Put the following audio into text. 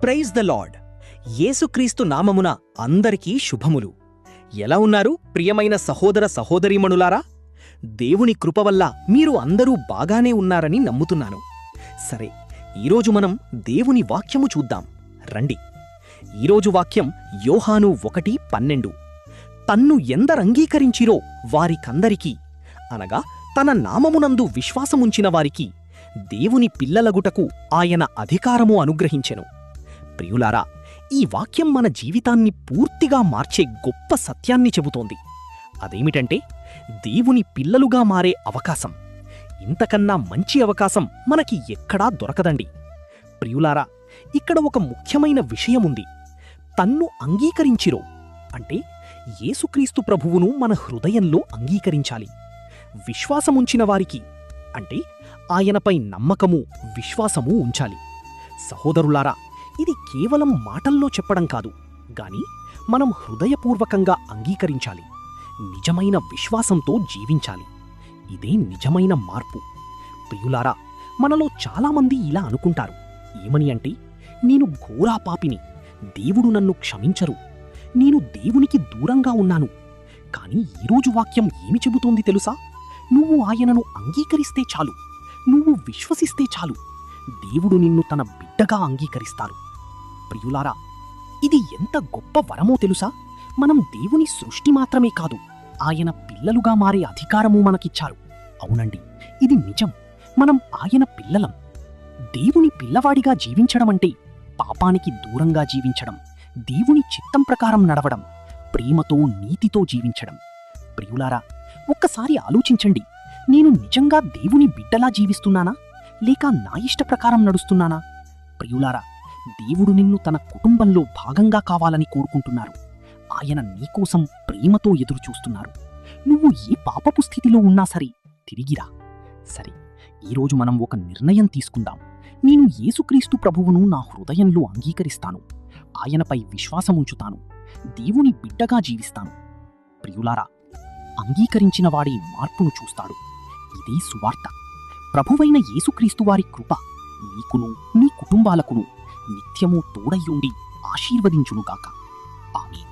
Praise the lord. యేసుక్రీస్తు నామమున అందరికీ శుభములు. ఎలా ఉన్నారు ప్రియమైన సహోదర సహోదరీమణులారా? దేవుని కృపవల్ల మీరు అందరూ బాగానే ఉన్నారని నమ్ముతున్నాను. సరే, ఈరోజు మనం దేవుని వాక్యము చూద్దాం రండి. ఈరోజు వాక్యం యోహాను 1:12. తన్ను ఎందరంగీకరించిరో వారికందరికీ, అనగా తన నామమునందు విశ్వాసముంచిన వారికి దేవుని పిల్లలగుటకు ఆయన అధికారము అనుగ్రహించెను. ప్రియులారా, ఈ వాక్యం మన జీవితాన్ని పూర్తిగా మార్చే గొప్ప సత్యాన్ని చెబుతోంది. అదేమిటంటే, దేవుని పిల్లలుగా మారే అవకాశం. ఇంతకన్నా మంచి అవకాశం మనకి ఎక్కడా దొరకదండి. ప్రియులారా, ఇక్కడ ఒక ముఖ్యమైన విషయముంది. తన్ను అంగీకరించిరో అంటే యేసుక్రీస్తు ప్రభువును మన హృదయంలో అంగీకరించాలి. విశ్వాసముంచిన వారికి అంటే ఆయనపై నమ్మకము, విశ్వాసము ఉంచాలి. సహోదరులారా, ఇది కేవలం మాటల్లో చెప్పడం కాదు, గాని మనం హృదయపూర్వకంగా అంగీకరించాలి. నిజమైన విశ్వాసంతో జీవించాలి. ఇదే నిజమైన మార్పు. ప్రియులారా, మనలో చాలామంది ఇలా అనుకుంటారు. ఏమని అంటే, నేను ఘోరా పాపిని, దేవుడు నన్ను క్షమించరు, నేను దేవునికి దూరంగా ఉన్నాను. కాని ఈరోజు వాక్యం ఏమి చెబుతోంది తెలుసా? నువ్వు ఆయనను అంగీకరిస్తే చాలు, నువ్వు విశ్వసిస్తే చాలు, దేవుడు నిన్ను తన బిడ్డగా అంగీకరిస్తారు. ప్రియులారా, ఇది ఎంత గొప్ప వరమో తెలుసా? మనం దేవుని సృష్టి మాత్రమే కాదు, ఆయన పిల్లలుగా మారే అధికారము మనకిచ్చారు. అవునండి, ఇది నిజం. మనం ఆయన పిల్లలం. దేవుని పిల్లవాడిగా జీవించడమంటే పాపానికి దూరంగా జీవించడం, దేవుని చిత్తం ప్రకారం నడవడం, ప్రేమతో నీతితో జీవించడం. ప్రియులారా, ఒక్కసారి ఆలోచించండి. నేను నిజంగా దేవుని బిడ్డలా జీవిస్తున్నానా, లేక నా ఇష్ట ప్రకారం నడుస్తున్నానా? ప్రియులారా, దేవుడు నిన్ను తన కుటుంబంలో భాగంగా కావాలని కోరుకుంటున్నారు. ఆయన నీకోసం ప్రేమతో ఎదురుచూస్తున్నారు. నువ్వు ఏ పాపపు స్థితిలో ఉన్నా సరే తిరిగిరా. సరే, ఈరోజు మనం ఒక నిర్ణయం తీసుకుందాం. నేను యేసుక్రీస్తు ప్రభువును నా హృదయంలో అంగీకరిస్తాను, ఆయనపై విశ్వాసముంచుతాను, దేవుని బిడ్డగా జీవిస్తాను. ప్రియులారా, అంగీకరించిన వాడి మార్పును చూస్తాడు. ఇదే సువార్త. ప్రభువైన యేసుక్రీస్తు వారి కృప నీకును నీ కుటుంబాలకును నిత్యము తోడయ్యుండి ఆశీర్వదించునుగాక. ఆమేన్.